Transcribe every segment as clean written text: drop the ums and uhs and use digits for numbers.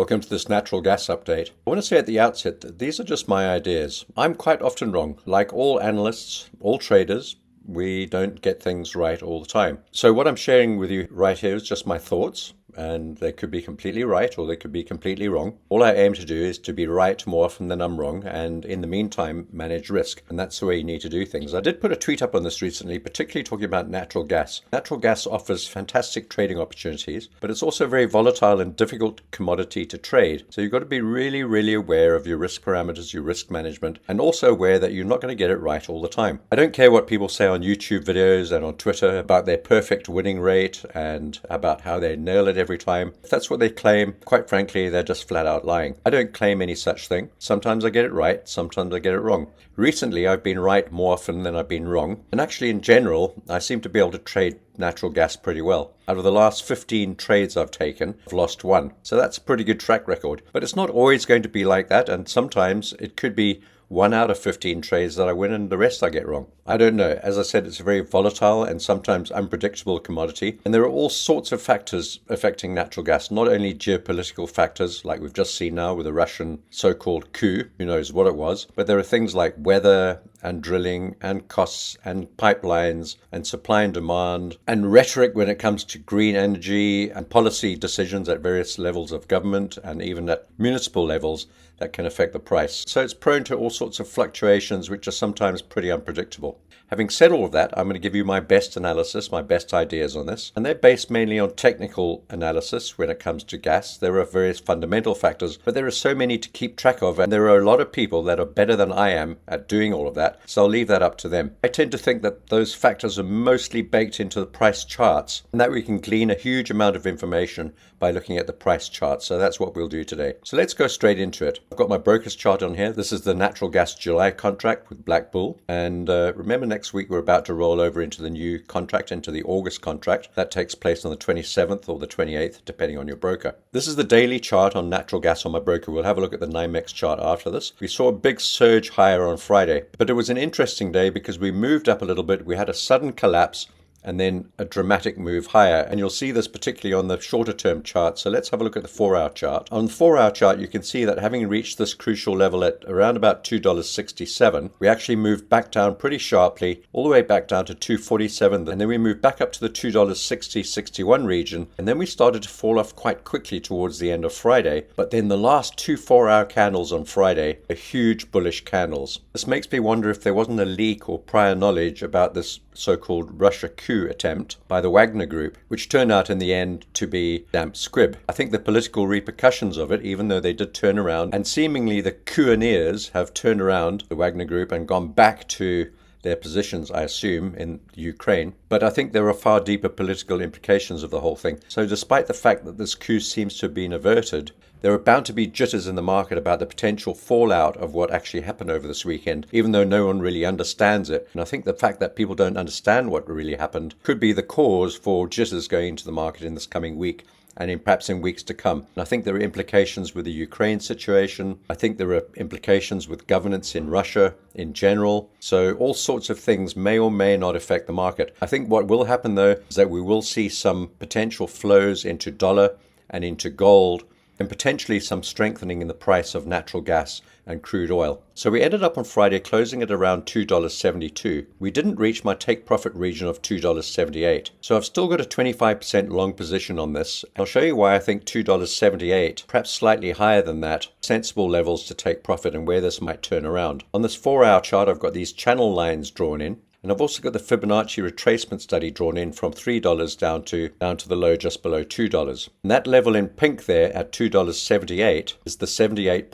Welcome to this natural gas update. I want to say at the outset that these are just my ideas. I'm quite often wrong. Like all analysts, all traders, we don't get things right all the time. So what I'm sharing with you right here is just my thoughts, and they could be completely right or they could be completely wrong. All I aim to do is to be right more often than I'm wrong, and in the meantime manage risk, and that's the way you need to do things. I did put a tweet up on this recently, particularly talking about natural gas. Natural gas offers fantastic trading opportunities, but it's also a very volatile and difficult commodity to trade. So you've got to be really aware of your risk parameters, your risk management, and also aware that you're not going to get it right all the time. I don't care what people say on YouTube videos and on Twitter about their perfect winning rate and about how they nail it every time. If that's what they claim, quite frankly, they're just flat out lying. I don't claim any such thing. Sometimes I get it right, sometimes I get it wrong. Recently, I've been right more often than I've been wrong. And actually, in general, I seem to be able to trade natural gas pretty well. Out of the last 15 trades I've taken, I've lost one. So that's a pretty good track record. But it's not always going to be like that. And sometimes it could be 1 out of 15 trades that I win and the rest I get wrong. I don't know. As I said, it's a very volatile and sometimes unpredictable commodity. And there are all sorts of factors affecting natural gas, not only geopolitical factors like we've just seen now with the Russian so-called coup, who knows what it was, but there are things like weather and drilling and costs and pipelines and supply and demand and rhetoric when it comes to green energy and policy decisions at various levels of government and even at municipal levels that can affect the price. So it's prone to all sorts of fluctuations which are sometimes pretty unpredictable. Having said all of that, I'm going to give you my best analysis, my best ideas on this, and they're based mainly on technical analysis when it comes to gas. There are various fundamental factors, but there are so many to keep track of, and there are a lot of people that are better than I am at doing all of that, so I'll leave that up to them. I tend to think that those factors are mostly baked into the price charts, and that we can glean a huge amount of information by looking at the price chart. So that's what we'll do today. So let's go straight into it. I've got my broker's chart on here. This is the natural gas July contract with Black Bull. And remember, next week we're about to roll over into the new contract, into the August contract. That takes place on the 27th or the 28th, depending on your broker. This is the daily chart on natural gas on my broker. We'll have a look at the NYMEX chart after this. We saw a big surge higher on Friday, but it was an interesting day because we moved up a little bit. We had a sudden collapse and then a dramatic move higher. And you'll see this particularly on the shorter term chart. So let's have a look at the 4-hour chart. On the 4-hour chart, you can see that having reached this crucial level at around about $2.67, we actually moved back down pretty sharply, all the way back down to $2.47. And then we moved back up to the $2.60-61 region. And then we started to fall off quite quickly towards the end of Friday. But then the last 2 4-hour candles on Friday are huge bullish candles. This makes me wonder if there wasn't a leak or prior knowledge about this so-called Russia coup attempt by the Wagner Group, which turned out in the end to be damp squib. I think the political repercussions of it, even though they did turn around, and seemingly the coupineers have turned around the Wagner Group and gone back to their positions, I assume, in Ukraine. But I think there are far deeper political implications of the whole thing. So despite the fact that this coup seems to have been averted, there are bound to be jitters in the market about the potential fallout of what actually happened over this weekend, even though no one really understands it. And I think the fact that people don't understand what really happened could be the cause for jitters going into the market in this coming week and perhaps in weeks to come. And I think there are implications with the Ukraine situation. I think there are implications with governance in Russia in general. So all sorts of things may or may not affect the market. I think what will happen, though, is that we will see some potential flows into dollar and into gold, and potentially some strengthening in the price of natural gas and crude oil. So we ended up on Friday closing at around $2.72. We didn't reach my take profit region of $2.78. So I've still got a 25% long position on this. I'll show you why I think $2.78, perhaps slightly higher than that, sensible levels to take profit and where this might turn around. On this 4-hour chart, I've got these channel lines drawn in. And I've also got the Fibonacci retracement study drawn in from $3 down to the low just below $2. And that level in pink there at $2.78 is the 78.6%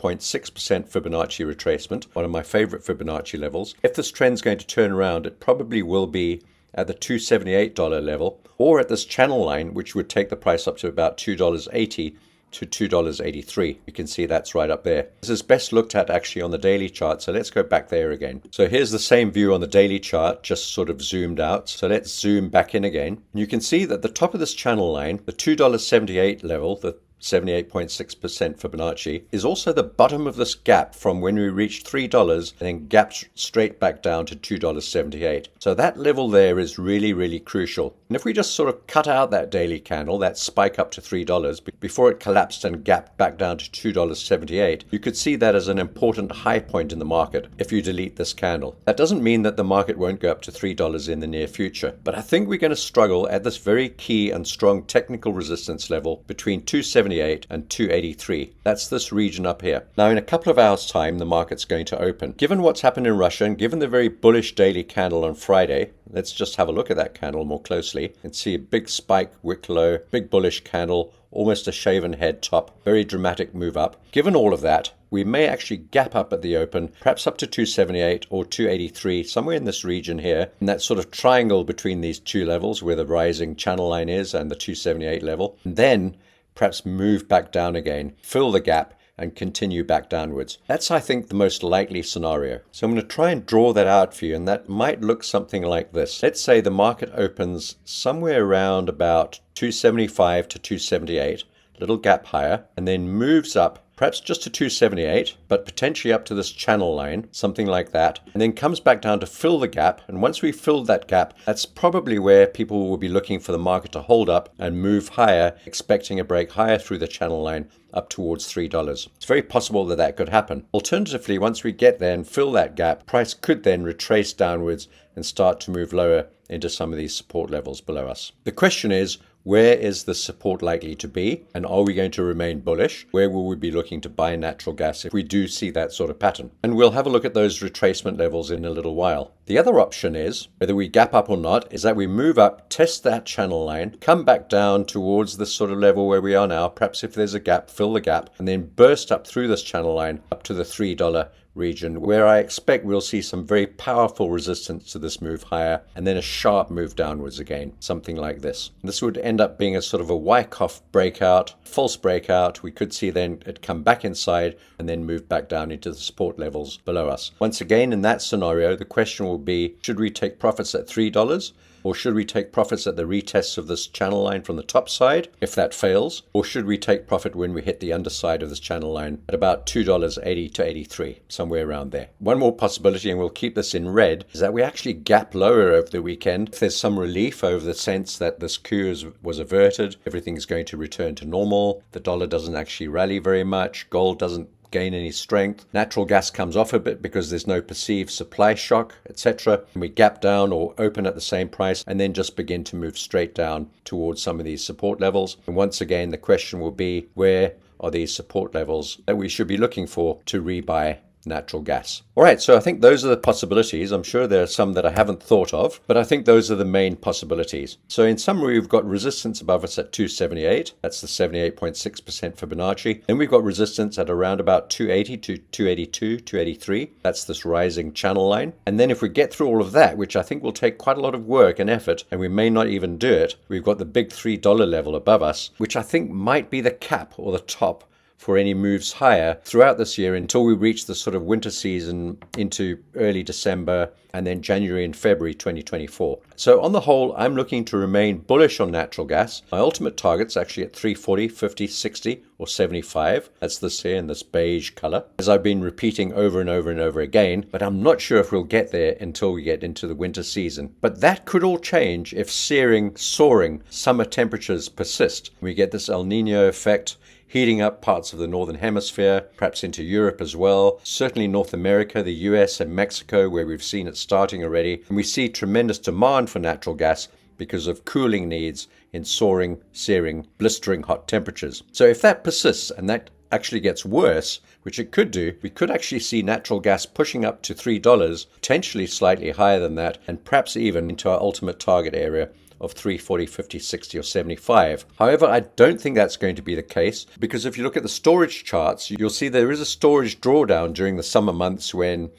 Fibonacci retracement, one of my favorite Fibonacci levels. If this trend's going to turn around, it probably will be at the $278 level or at this channel line, which would take the price up to about $2.80 to $2.83. You can see that's right up there. This is best looked at actually on the daily chart, so let's go back there again. So here's the same view on the daily chart, just sort of zoomed out. So let's zoom back in again. And you can see that the top of this channel line, the $2.78 level, the 78.6% Fibonacci, is also the bottom of this gap from when we reached $3 and then gapped straight back down to $2.78. So that level there is really, really crucial. And if we just sort of cut out that daily candle, that spike up to $3, before it collapsed and gapped back down to $2.78, you could see that as an important high point in the market if you delete this candle. That doesn't mean that the market won't go up to $3 in the near future, but I think we're going to struggle at this very key and strong technical resistance level between 278 and 283. That's this region up here. Now, in a couple of hours' time, the market's going to open. Given what's happened in Russia and given the very bullish daily candle on Friday, let's just have a look at that candle more closely and see a big spike, wick low, big bullish candle, almost a shaven head top, very dramatic move up. Given all of that, we may actually gap up at the open, perhaps up to 278 or 283, somewhere in this region here, in that sort of triangle between these two levels where the rising channel line is and the 278 level, and then perhaps move back down again, fill the gap, and continue back downwards. That's, I think, the most likely scenario. So I'm going to try and draw that out for you, and that might look something like this. Let's say the market opens somewhere around about 275 to 278, little gap higher, and then moves up perhaps just to 278, but potentially up to this channel line, something like that, and then comes back down to fill the gap. And once we've filled that gap, that's probably where people will be looking for the market to hold up and move higher, expecting a break higher through the channel line up towards $3. It's very possible that that could happen. Alternatively, once we get there and fill that gap, price could then retrace downwards and start to move lower into some of these support levels below us. The question is, where is the support likely to be? And are we going to remain bullish? Where will we be looking to buy natural gas if we do see that sort of pattern? And we'll have a look at those retracement levels in a little while. The other option is, whether we gap up or not, is that we move up, test that channel line, come back down towards this sort of level where we are now, perhaps if there's a gap, fill the gap, and then burst up through this channel line up to the $3 region, where I expect we'll see some very powerful resistance to this move higher and then a sharp move downwards again, something like this. This would end up being a sort of a Wyckoff breakout, false breakout. We could see then it come back inside and then move back down into the support levels below us. Once again, in that scenario, the question will be, should we take profits at $3? Or should we take profits at the retests of this channel line from the top side, if that fails? Or should we take profit when we hit the underside of this channel line at about $2.80 to 83, somewhere around there? One more possibility, and we'll keep this in red, is that we actually gap lower over the weekend. If there's some relief over the sense that this coup was averted, everything's going to return to normal, the dollar doesn't actually rally very much, gold doesn't gain any strength, natural gas comes off a bit because there's no perceived supply shock, etc. And we gap down or open at the same price and then just begin to move straight down towards some of these support levels. And once again, the question will be, where are these support levels that we should be looking for to rebuy natural gas? All right, so I think those are the possibilities. I'm sure there are some that I haven't thought of, but I think those are the main possibilities. So in summary, we've got resistance above us at 278. That's the 78.6% Fibonacci. Then we've got resistance at around about 280 to 282, 283. That's this rising channel line. And then if we get through all of that, which I think will take quite a lot of work and effort, and we may not even do it, we've got the big $3 level above us, which I think might be the cap or the top for any moves higher throughout this year until we reach the sort of winter season into early December and then January and February 2024. So on the whole, I'm looking to remain bullish on natural gas. My ultimate target's actually at 340, 50, 60 or 75. That's this here in this beige color, as I've been repeating over and over and over again, but I'm not sure if we'll get there until we get into the winter season. But that could all change if soaring summer temperatures persist. We get this El Nino effect heating up parts of the northern hemisphere, perhaps into Europe as well, certainly North America, the US and Mexico, where we've seen it starting already. And we see tremendous demand for natural gas because of cooling needs in soaring, searing, blistering hot temperatures. So if that persists and that actually gets worse, which it could do, we could actually see natural gas pushing up to $3, potentially slightly higher than that, and perhaps even into our ultimate target area of 340, 50, 60 or 75. However, I don't think that's going to be the case, because if you look at the storage charts, you'll see there is a storage drawdown during the summer months when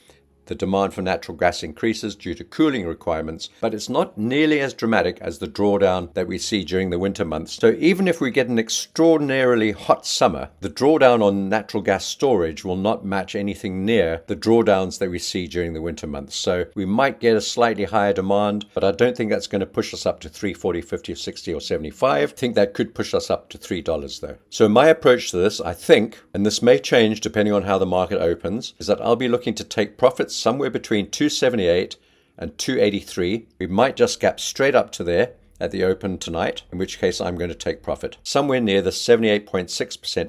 the demand for natural gas increases due to cooling requirements, but it's not nearly as dramatic as the drawdown that we see during the winter months. So even if we get an extraordinarily hot summer, the drawdown on natural gas storage will not match anything near the drawdowns that we see during the winter months. So we might get a slightly higher demand, but I don't think that's going to push us up to 340, 50, 60, or 75. I think that could push us up to $3 though. So my approach to this, I think, and this may change depending on how the market opens, is that I'll be looking to take profits somewhere between 278 and 283. We might just gap straight up to there at the open tonight, in which case I'm going to take profit somewhere near the 78.6%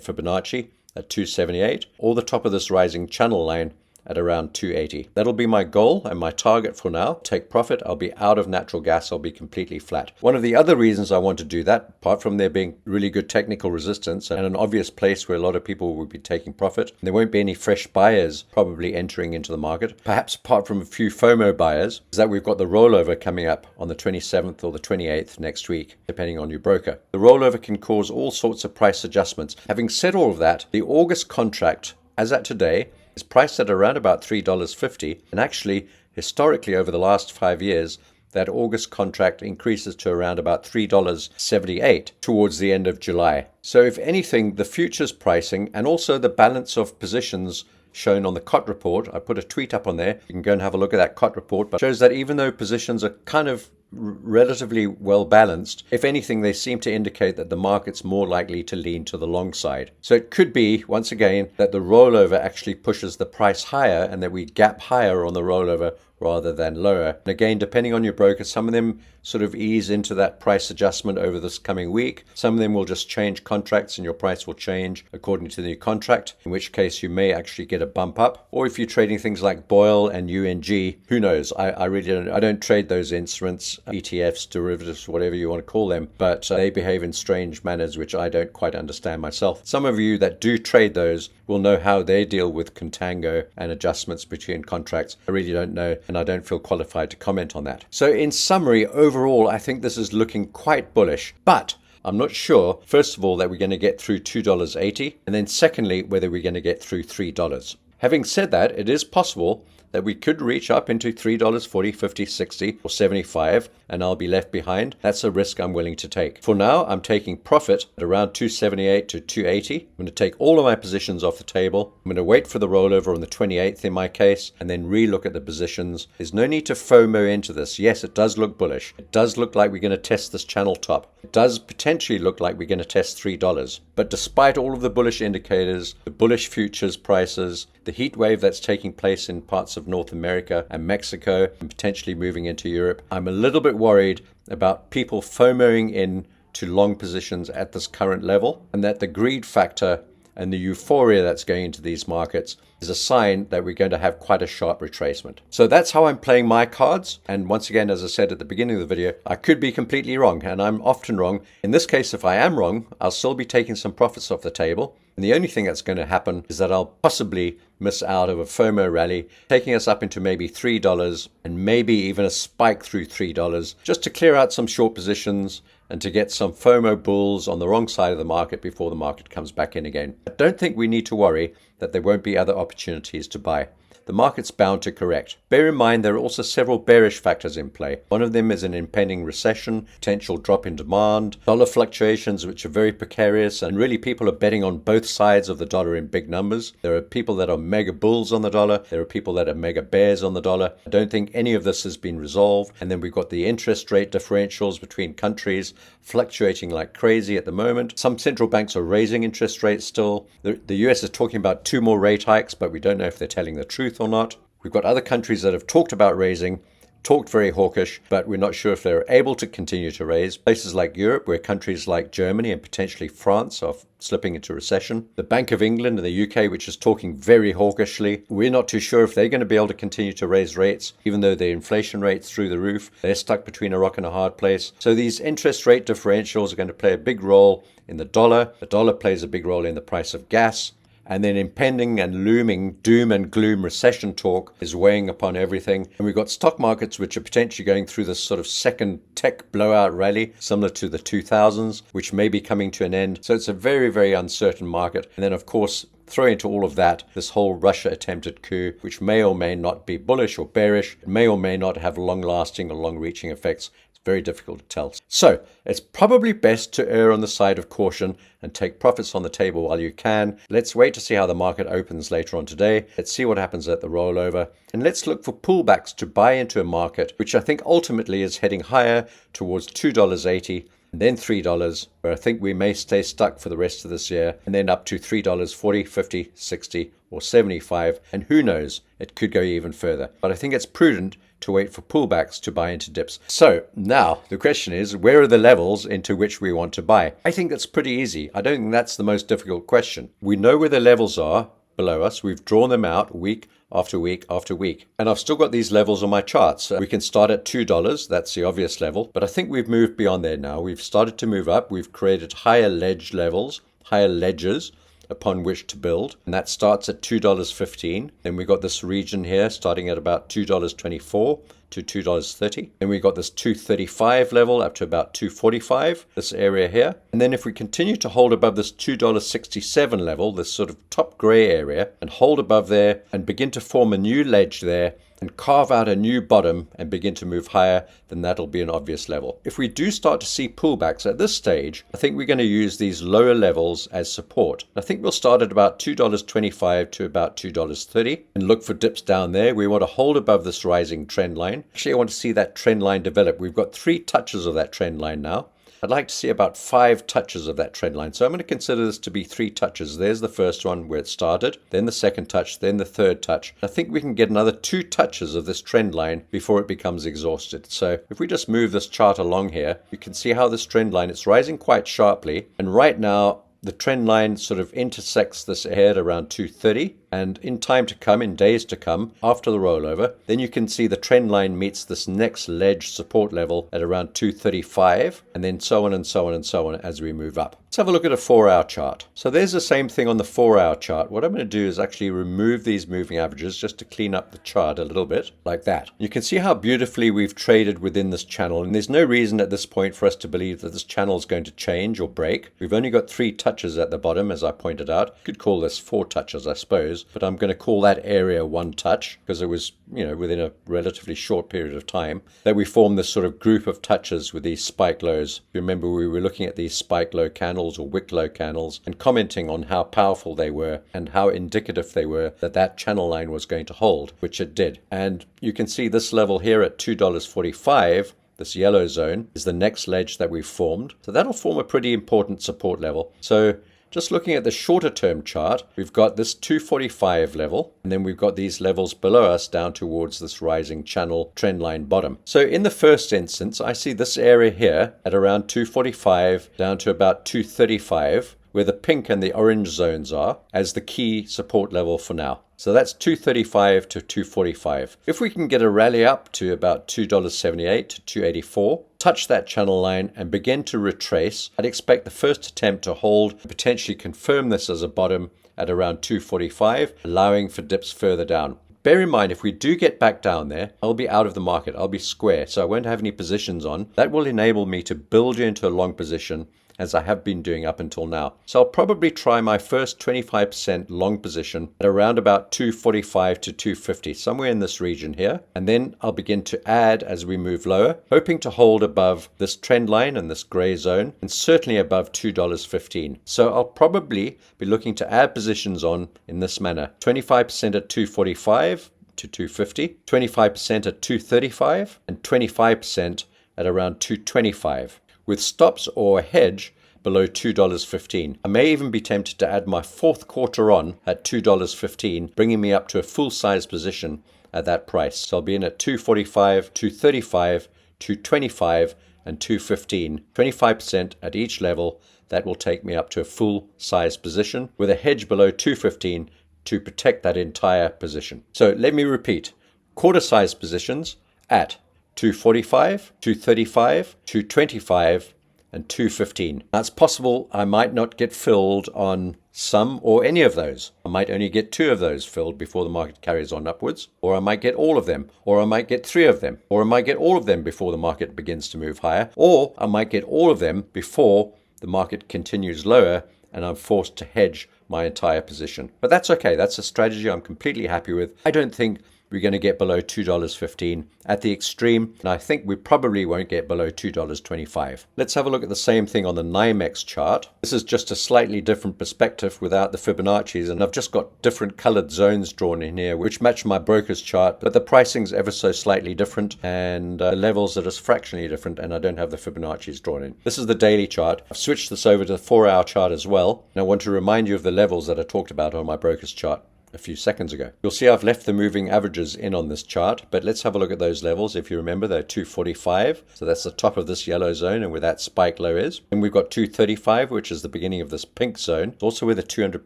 Fibonacci at 278, or the top of this rising channel line at around 280. That'll be my goal and my target for now. Take profit. I'll be out of natural gas. I'll be completely flat. One of the other reasons I want to do that, apart from there being really good technical resistance and an obvious place where a lot of people will be taking profit, and there won't be any fresh buyers probably entering into the market, perhaps apart from a few FOMO buyers, is that we've got the rollover coming up on the 27th or the 28th next week, depending on your broker. The rollover can cause all sorts of price adjustments. Having said all of that, the August contract, as at today, is priced at around about $3.50, and actually historically over the last 5 years that August contract increases to around about $3.78 towards the end of July. So if anything, the futures pricing and also the balance of positions shown on the COT report, I put a tweet up on there, you can go and have a look at that COT report, but shows that even though positions are kind of relatively well balanced, if anything, they seem to indicate that the market's more likely to lean to the long side. So it could be, once again, that the rollover actually pushes the price higher and that we gap higher on the rollover rather than lower. And again, depending on your broker, some of them sort of ease into that price adjustment over this coming week. Some of them will just change contracts and your price will change according to the new contract, in which case you may actually get a bump up. Or if you're trading things like BOIL and UNG, who knows? I really don't trade those instruments, ETFs, derivatives, whatever you want to call them, but they behave in strange manners which I don't quite understand myself. Some of you that do trade those will know how they deal with contango and adjustments between contracts. I really don't know, and I don't feel qualified to comment on that. So in summary, overall, I think this is looking quite bullish, but I'm not sure, first of all, that we're going to get through $2.80, and then secondly, whether we're going to get through $3. Having said that, it is possible that we could reach up into $3.40, 50, 60, or 75, and I'll be left behind. That's a risk I'm willing to take. For now, I'm taking profit at around 278 to 280. I'm going to take all of my positions off the table. I'm going to wait for the rollover on the 28th in my case, and then relook at the positions. There's no need to FOMO into this. Yes, it does look bullish. It does look like we're going to test this channel top. It does potentially look like we're going to test $3. But despite all of the bullish indicators, the bullish futures prices, the heat wave that's taking place in parts of North America and Mexico and potentially moving into Europe, I'm a little bit worried about people FOMOing in to long positions at this current level, and that the greed factor and the euphoria that's going into these markets is a sign that we're going to have quite a sharp retracement. So that's how I'm playing my cards. And once again, as I said at the beginning of the video, I could be completely wrong, and I'm often wrong. In this case, if I am wrong, I'll still be taking some profits off the table. And the only thing that's going to happen is that I'll possibly miss out of a FOMO rally, taking us up into maybe $3 and maybe even a spike through $3, just to clear out some short positions and to get some FOMO bulls on the wrong side of the market before the market comes back in again. I don't think we need to worry that there won't be other opportunities to buy. The market's bound to correct. Bear in mind there are also several bearish factors in play. One of them is an impending recession, potential drop in demand, dollar fluctuations which are very precarious, and really people are betting on both sides of the dollar in big numbers. There are people that are mega bulls on the dollar. There are people that are mega bears on the dollar. I don't think any of this has been resolved. And then we've got the interest rate differentials between countries fluctuating like crazy at the moment. Some central banks are raising interest rates still. The US is talking about 2 more rate hikes, but we don't know if they're telling the truth or not. We've got other countries that have talked about raising, talked very hawkish, but we're not sure if they're able to continue to raise. Places like Europe, where countries like Germany and potentially France are slipping into recession. The Bank of England and the UK, which is talking very hawkishly, we're not too sure if they're going to be able to continue to raise rates, even though the inflation rate's through the roof. They're stuck between a rock and a hard place. So these interest rate differentials are going to play a big role in the dollar. The dollar plays a big role in the price of gas. And then impending and looming doom and gloom recession talk is weighing upon everything. And we've got stock markets which are potentially going through this sort of second tech blowout rally, similar to the 2000s, which may be coming to an end. So it's a very, very uncertain market. And then, of course, throw into all of that this whole Russia attempted coup, which may or may not be bullish or bearish, may or may not have long-lasting or long-reaching effects. Very difficult to tell. So it's probably best to err on the side of caution and take profits on the table while you can. Let's wait to see how the market opens later on today. Let's see what happens at the rollover. And let's look for pullbacks to buy into a market, which I think ultimately is heading higher towards $2.80. And then $3, where I think we may stay stuck for the rest of this year, and then up to $3.40, 50, 60, or 75. And who knows, it could go even further. But I think it's prudent to wait for pullbacks to buy into dips. So now the question is, where are the levels into which we want to buy? I think that's pretty easy. I don't think that's the most difficult question. We know where the levels are below us. We've drawn them out week after week after week. And I've still got these levels on my charts. We can start at $2. That's the obvious level. But I think we've moved beyond there now. We've started to move up. We've created higher ledge levels, higher ledges upon which to build. And that starts at $2.15. Then we got this region here starting at about $2.24 to $2.30. Then we got this $2.35 level up to about $2.45, this area here. And then if we continue to hold above this $2.67 level, this sort of top gray area, and hold above there and begin to form a new ledge there and carve out a new bottom and begin to move higher, then that'll be an obvious level. If we do start to see pullbacks at this stage, I think we're going to use these lower levels as support. I think we'll start at about $2.25 to about $2.30 and look for dips down there. We want to hold above this rising trend line. Actually, I want to see that trend line develop. We've got 3 touches of that trend line now. I'd like to see about 5 touches of that trend line. So I'm going to consider this to be 3 touches. There's the first one where it started, then the second touch, then the third touch. I think we can get another 2 touches of this trend line before it becomes exhausted. So if we just move this chart along here, you can see how this trend line, it's rising quite sharply. And right now, the trend line sort of intersects this ahead around 230, and in time to come, in days to come, after the rollover, then you can see the trend line meets this next ledge support level at around 235, and then so on and so on and so on as we move up. Let's have a look at a 4-hour chart. So there's the same thing on the 4-hour chart. What I'm going to do is actually remove these moving averages just to clean up the chart a little bit, like that. You can see how beautifully we've traded within this channel, and there's no reason at this point for us to believe that this channel is going to change or break. We've only got 3 touches at the bottom, as I pointed out. You could call this 4 touches, I suppose, but I'm going to call that area 1 touch because it was, within a relatively short period of time that we formed this sort of group of touches with these spike lows. Remember, we were looking at these spike low candles or wick low candles and commenting on how powerful they were and how indicative they were that that channel line was going to hold, which it did. And you can see this level here at $2.45. This yellow zone is the next ledge that we've formed. So that'll form a pretty important support level. So just looking at the shorter term chart, we've got this 245 level, and then we've got these levels below us down towards this rising channel trend line bottom. So in the first instance, I see this area here at around 245 down to about 235, where the pink and the orange zones are, as the key support level for now. So that's 235 to 245. If we can get a rally up to about $2.78 to $2.84, touch that channel line and begin to retrace, I'd expect the first attempt to hold, potentially confirm this as a bottom at around 245, allowing for dips further down. Bear in mind, if we do get back down there, I'll be out of the market. I'll be square, so I won't have any positions on. That will enable me to build you into a long position, as I have been doing up until now. So I'll probably try my first 25% long position at around about 245 to 250, somewhere in this region here. And then I'll begin to add as we move lower, hoping to hold above this trend line and this gray zone, and certainly above $2.15. So I'll probably be looking to add positions on in this manner. 25% at 245 to 250, 25% at 235, and 25% at around 225. With stops or a hedge below $2.15. I may even be tempted to add my 4th quarter on at $2.15, bringing me up to a full size position at that price. So I'll be in at 245, 235, 225, and 215. 25% at each level. That will take me up to a full size position with a hedge below 215 to protect that entire position. So let me repeat. Quarter size positions at 245, 235, 225, and 215. Now it's possible I might not get filled on some or any of those. I might only get 2 of those filled before the market carries on upwards, or I might get all of them, or I might get 3 of them, or I might get all of them before the market begins to move higher, or I might get all of them before the market continues lower and I'm forced to hedge my entire position. But that's okay. That's a strategy I'm completely happy with. I don't think we're going to get below $2.15 at the extreme, and I think we probably won't get below $2.25. Let's have a look at the same thing on the NYMEX chart. This is just a slightly different perspective without the Fibonacci's, and I've just got different colored zones drawn in here which match my broker's chart, but the pricing's ever so slightly different, and levels are just fractionally different, and I don't have the Fibonacci's drawn in. This is the daily chart. I've switched this over to the 4-hour chart as well, and I want to remind you of the levels that I talked about on my broker's chart a few seconds ago. You'll see I've left the moving averages in on this chart, but let's have a look at those levels. If you remember, they're 245, so that's the top of this yellow zone and where that spike low is. And we've got 235, which is the beginning of this pink zone. It's also where the 200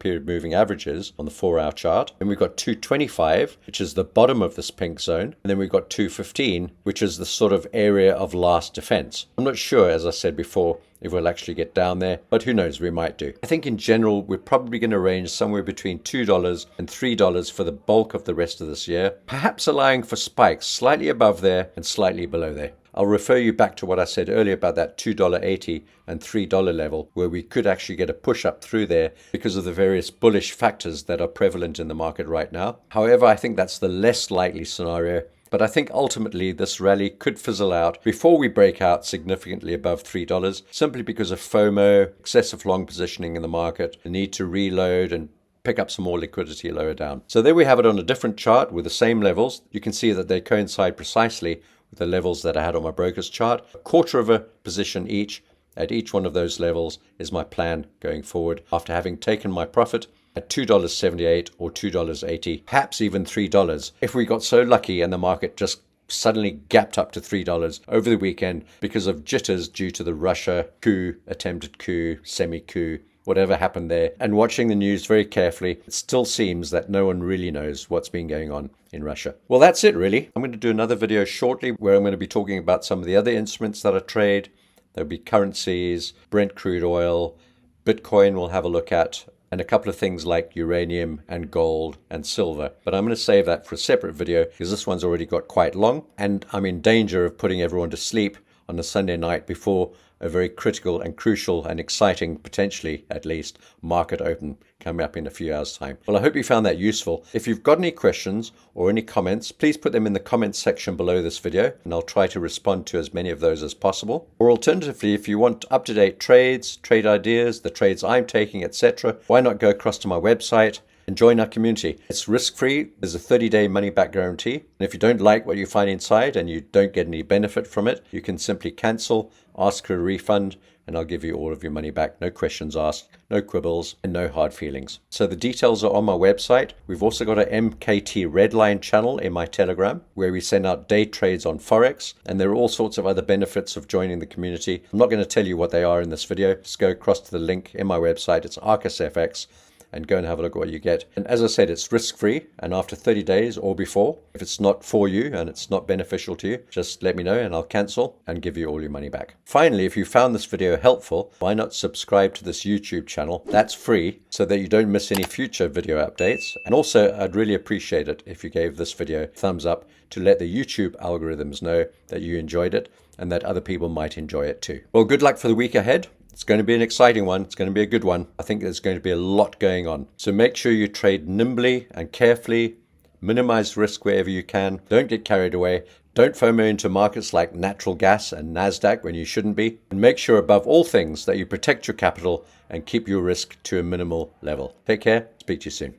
period moving average is on the 4-hour chart. And we've got 225, which is the bottom of this pink zone. And then we've got 215, which is the sort of area of last defense. I'm not sure, as I said before, if we'll actually get down there, but who knows, we might do. I think in general, we're probably going to range somewhere between $2 and $3 for the bulk of the rest of this year, perhaps allowing for spikes slightly above there and slightly below there. I'll refer you back to what I said earlier about that $2.80 and $3 level, where we could actually get a push up through there because of the various bullish factors that are prevalent in the market right now. However, I think that's the less likely scenario. But I think ultimately this rally could fizzle out before we break out significantly above $3, simply because of FOMO, excessive long positioning in the market, the need to reload and pick up some more liquidity lower down. So there we have it on a different chart with the same levels. You can see that they coincide precisely with the levels that I had on my broker's chart. A quarter of a position each at each one of those levels is my plan going forward after having taken my profit at $2.78 or $2.80, perhaps even $3. If we got so lucky and the market just suddenly gapped up to $3 over the weekend because of jitters due to the Russia coup, attempted coup, semi-coup, whatever happened there, and watching the news very carefully, it still seems that no one really knows what's been going on in Russia. Well, that's it really. I'm going to do another video shortly where I'm going to be talking about some of the other instruments that I trade. There'll be currencies, Brent crude oil, Bitcoin we'll have a look at, and a couple of things like uranium and gold and silver. But I'm going to save that for a separate video because this one's already got quite long, and I'm in danger of putting everyone to sleep on a Sunday night before a very critical and crucial and exciting, potentially at least, market open coming up in a few hours' time. Well, I hope you found that useful. If you've got any questions or any comments, please put them in the comments section below this video, and I'll try to respond to as many of those as possible. Or alternatively, if you want up-to-date trades, trade ideas, the trades I'm taking, etc., why not go across to my website and join our community. It's risk-free. There's a 30-day money-back guarantee. And if you don't like what you find inside and you don't get any benefit from it, you can simply cancel, ask for a refund, and I'll give you all of your money back. No questions asked, no quibbles, and no hard feelings. So the details are on my website. We've also got an MKT Redline channel in my Telegram where we send out day trades on Forex, and there are all sorts of other benefits of joining the community. I'm not going to tell you what they are in this video. Just go across to the link in my website. It's ArcisFX. And go and have a look at what you get. And as I said, it's risk-free, and after 30 days or before, if it's not for you and it's not beneficial to you, just let me know and I'll cancel and give you all your money back. Finally, if you found this video helpful, why not subscribe to this YouTube channel? That's free, so that you don't miss any future video updates. And also, I'd really appreciate it if you gave this video a thumbs up to let the YouTube algorithms know that you enjoyed it and that other people might enjoy it too. Well, good luck for the week ahead. It's going to be an exciting one. It's going to be a good one. I think there's going to be a lot going on. So make sure you trade nimbly and carefully. Minimize risk wherever you can. Don't get carried away. Don't FOMO into markets like natural gas and NASDAQ when you shouldn't be. And make sure above all things that you protect your capital and keep your risk to a minimal level. Take care. Speak to you soon.